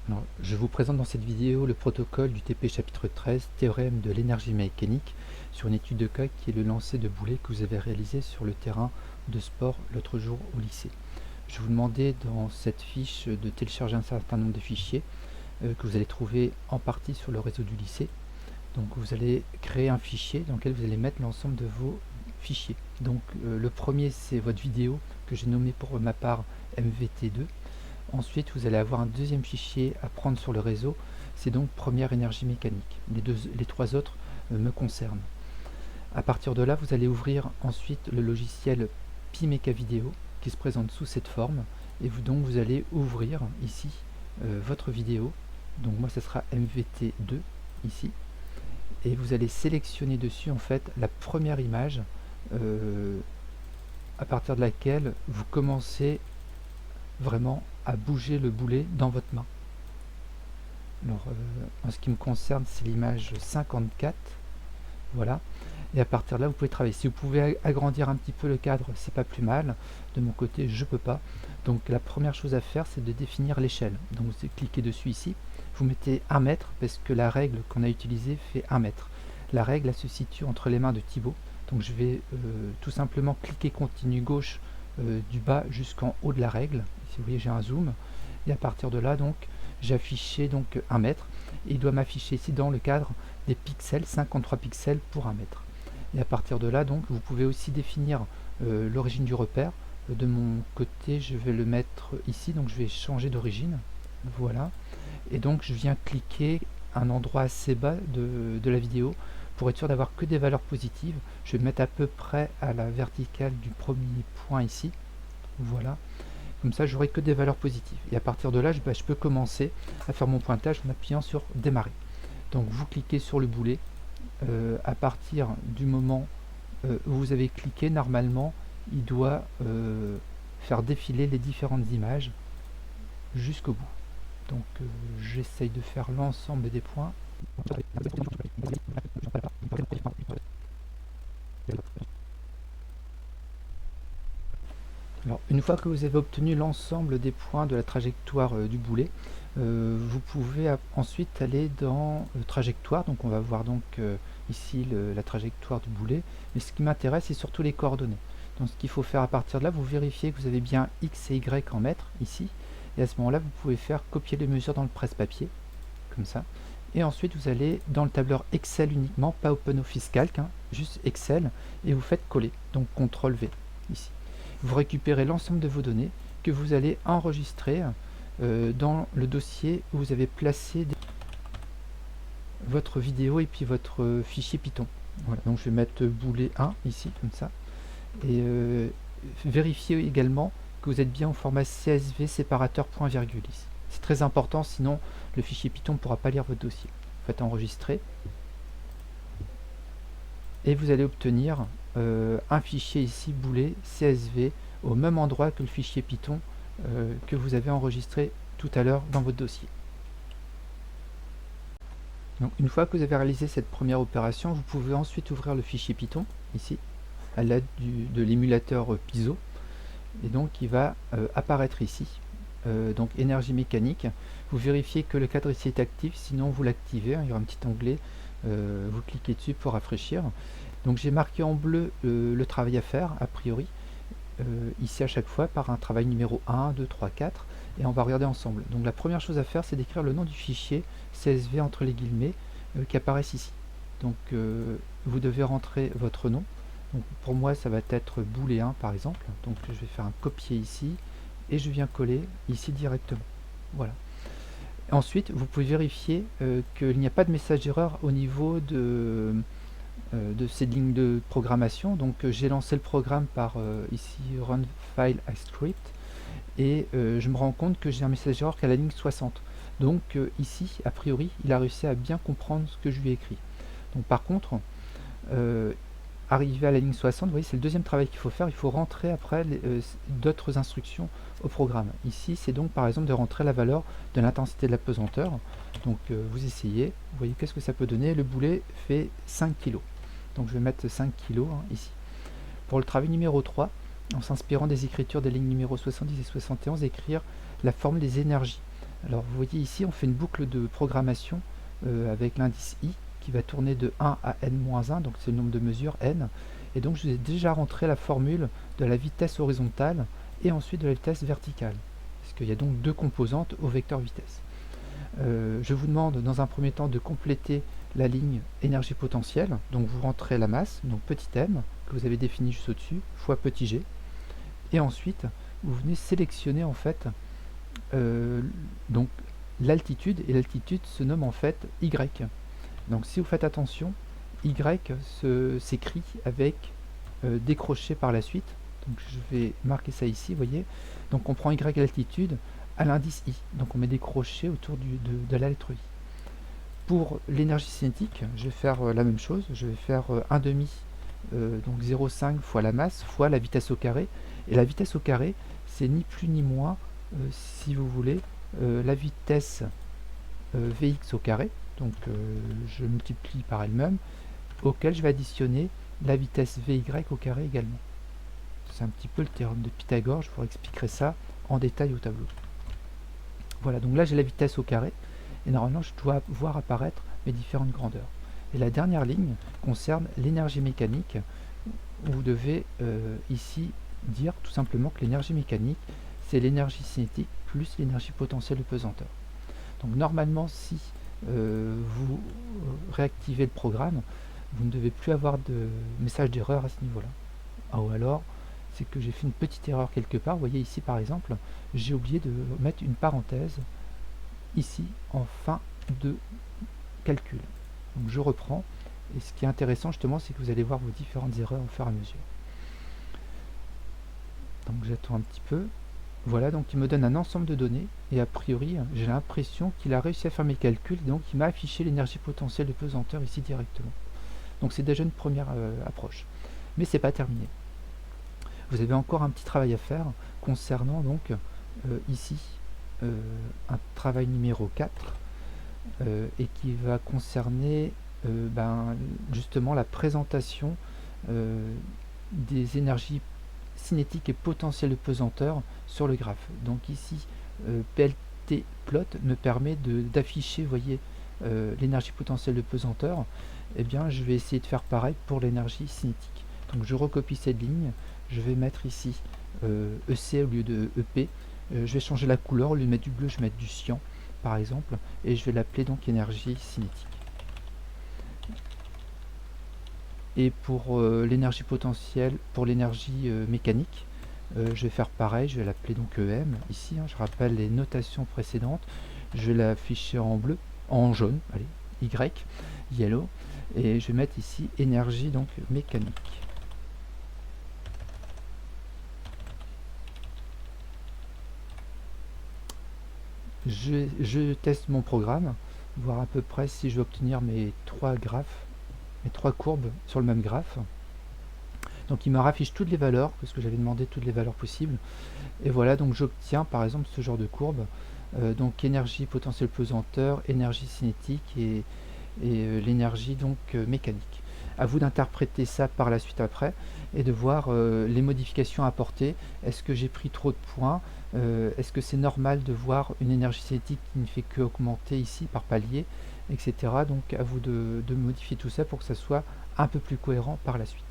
Alors, je vous présente dans cette vidéo le protocole du TP chapitre 13, théorème de l'énergie mécanique, sur une étude de cas qui est le lancer de boulet que vous avez réalisé sur le terrain de sport l'autre jour au lycée. Je vous demandais dans cette fiche de télécharger un certain nombre de fichiers que vous allez trouver en partie sur le réseau du lycée. Donc vous allez créer un fichier dans lequel vous allez mettre l'ensemble de vos fichiers. Donc le premier, c'est votre vidéo que j'ai nommé pour ma part MVT2. Ensuite, vous allez avoir un deuxième fichier à prendre sur le réseau, c'est donc première énergie mécanique. Les trois autres me concernent. À partir de là, vous allez ouvrir ensuite le logiciel Pimeka Vidéo qui se présente sous cette forme, et vous allez ouvrir ici votre vidéo. Donc moi, ce sera MVT2 ici, et vous allez sélectionner dessus en fait la première image à partir de laquelle vous commencez vraiment à bouger le boulet dans votre main. Alors, en ce qui me concerne, c'est l'image 54. Voilà. Et à partir de là, vous pouvez travailler. Si vous pouvez agrandir un petit peu le cadre, c'est pas plus mal. De mon côté, je peux pas. Donc, la première chose à faire, c'est de définir l'échelle. Donc, vous cliquez dessus ici. Vous mettez 1 mètre parce que la règle qu'on a utilisée fait 1 mètre. La règle, elle se situe entre les mains de Thibaut. Donc, je vais tout simplement cliquer continu gauche du bas jusqu'en haut de la règle. Si vous voyez, j'ai un zoom. Et à partir de là, donc, j'ai affiché donc 1 mètre. Et il doit m'afficher ici dans le cadre des pixels, 53 pixels pour 1 mètre. Et à partir de là, donc, vous pouvez aussi définir l'origine du repère. De mon côté, je vais le mettre ici, donc je vais changer d'origine. Voilà. Et donc, je viens cliquer un endroit assez bas de la vidéo pour être sûr d'avoir que des valeurs positives. Je vais me mettre à peu près à la verticale du premier point ici. Voilà. Comme ça, j'aurai que des valeurs positives. Et à partir de là, je peux commencer à faire mon pointage en appuyant sur démarrer. Donc, vous cliquez sur le boulet. À partir du moment où vous avez cliqué, normalement, il doit faire défiler les différentes images jusqu'au bout. Donc, j'essaye de faire l'ensemble des points. Alors, une fois que vous avez obtenu l'ensemble des points de la trajectoire du boulet, vous pouvez ensuite aller dans trajectoire. Donc on va voir donc ici la trajectoire du boulet, mais ce qui m'intéresse, c'est surtout les coordonnées. Donc ce qu'il faut faire à partir de là, vous vérifiez que vous avez bien X et Y en mètres ici, et à ce moment là, vous pouvez faire copier les mesures dans le presse-papier, comme ça, et ensuite vous allez dans le tableur Excel uniquement, pas OpenOffice Calc, hein, juste Excel, et vous faites coller, donc CTRL V ici. Vous récupérez l'ensemble de vos données que vous allez enregistrer dans le dossier où vous avez placé votre vidéo et puis votre fichier Python. Voilà, donc je vais mettre boulet 1 ici, comme ça. Et vérifiez également que vous êtes bien au format CSV séparateur point virgule ici. C'est très important, sinon le fichier Python ne pourra pas lire votre dossier. Faites enregistrer. Et vous allez obtenir un fichier ici boulet CSV au même endroit que le fichier Python que vous avez enregistré tout à l'heure dans votre dossier. Donc une fois que vous avez réalisé cette première opération, vous pouvez ensuite ouvrir le fichier Python ici à l'aide de l'émulateur Piso, et donc il va apparaître ici. Donc énergie mécanique, vous vérifiez que le cadre ici est actif, sinon vous l'activez, hein, il y aura un petit onglet, vous cliquez dessus pour rafraîchir. Donc j'ai marqué en bleu le travail à faire, a priori, ici à chaque fois par un travail numéro 1, 2, 3, 4, et on va regarder ensemble. Donc la première chose à faire, c'est d'écrire le nom du fichier CSV entre les guillemets qui apparaissent ici. Donc vous devez rentrer votre nom. Donc pour moi ça va être boulet 1 par exemple, donc je vais faire un copier ici, et je viens coller ici directement. Voilà. Ensuite, vous pouvez vérifier qu'il n'y a pas de message d'erreur au niveau de ces lignes de programmation. Donc j'ai lancé le programme par ici run file as script, et je me rends compte que j'ai un message d'erreur qu'à la ligne 60. Donc ici, a priori, il a réussi à bien comprendre ce que je lui ai écrit. Donc par contre, arrivé à la ligne 60, vous voyez, c'est le deuxième travail qu'il faut faire. Il faut rentrer après d'autres instructions au programme. Ici, c'est donc par exemple de rentrer la valeur de l'intensité de la pesanteur. Donc vous essayez, vous voyez qu'est-ce que ça peut donner. Le boulet fait 5 kg. Donc je vais mettre 5 kg ici. Pour le travail numéro 3, en s'inspirant des écritures des lignes numéro 70 et 71, écrire la formule des énergies. Alors vous voyez ici, on fait une boucle de programmation avec l'indice i qui va tourner de 1 à n-1, donc c'est le nombre de mesures n. Et donc je vous ai déjà rentré la formule de la vitesse horizontale et ensuite de la vitesse verticale, parce qu'il y a donc deux composantes au vecteur vitesse. Je vous demande dans un premier temps de compléter la ligne énergie potentielle, donc vous rentrez la masse, donc petit m, que vous avez défini juste au-dessus, fois petit g, et ensuite vous venez sélectionner en fait donc l'altitude, et l'altitude se nomme en fait y. Donc si vous faites attention, y s'écrit avec décroché par la suite, donc je vais marquer ça ici, vous voyez, donc on prend y l'altitude à l'indice i, donc on met des crochets autour de la lettre i. Pour l'énergie cinétique, je vais faire la même chose, je vais faire 1 demi, donc 0,5 fois la masse, fois la vitesse au carré, et la vitesse au carré, c'est ni plus ni moins, si vous voulez, la vitesse Vx au carré, donc je multiplie par elle-même, auquel je vais additionner la vitesse Vy au carré également. C'est un petit peu le théorème de Pythagore, je vous expliquerai ça en détail au tableau. Voilà, donc là j'ai la vitesse au carré, et normalement je dois voir apparaître mes différentes grandeurs. Et la dernière ligne concerne l'énergie mécanique, où vous devez ici dire tout simplement que l'énergie mécanique, c'est l'énergie cinétique plus l'énergie potentielle de pesanteur. Donc normalement, si vous réactivez le programme, vous ne devez plus avoir de message d'erreur à ce niveau-là. Ou alors, c'est que j'ai fait une petite erreur quelque part. Vous voyez ici par exemple, j'ai oublié de mettre une parenthèse ici en fin de calcul. Donc je reprends, et ce qui est intéressant justement, c'est que vous allez voir vos différentes erreurs au fur et à mesure. Donc j'attends un petit peu. Voilà, donc il me donne un ensemble de données, et a priori, j'ai l'impression qu'il a réussi à faire mes calculs, et donc il m'a affiché l'énergie potentielle de pesanteur ici directement. Donc c'est déjà une première approche. Mais c'est pas terminé. Vous avez encore un petit travail à faire concernant donc ici un travail numéro 4 et qui va concerner justement la présentation des énergies cinétiques et potentielles de pesanteur sur le graphe. Donc ici PLT plot me permet d'afficher, vous voyez, l'énergie potentielle de pesanteur. Et bien je vais essayer de faire pareil pour l'énergie cinétique. Donc je recopie cette ligne, je vais mettre ici EC au lieu de EP, je vais changer la couleur, au lieu de mettre du bleu je vais mettre du cyan par exemple, et je vais l'appeler donc énergie cinétique. Et pour l'énergie potentielle, pour l'énergie mécanique, je vais faire pareil, je vais l'appeler donc EM ici, je rappelle les notations précédentes, je vais l'afficher en bleu, en jaune, allez, Y, yellow, et je vais mettre ici énergie donc mécanique. Je teste mon programme, voir à peu près si je vais obtenir mes trois graphes, mes trois courbes sur le même graphe. Donc il me raffiche toutes les valeurs, parce que j'avais demandé toutes les valeurs possibles. Et voilà, donc j'obtiens par exemple ce genre de courbe. Donc énergie potentielle pesanteur, énergie cinétique et l'énergie donc mécanique. À vous d'interpréter ça par la suite après et de voir les modifications apportées. Est-ce que j'ai pris trop de points? Est-ce que c'est normal de voir une énergie cinétique qui ne fait que augmenter ici par palier, etc. Donc à vous de modifier tout ça pour que ça soit un peu plus cohérent par la suite.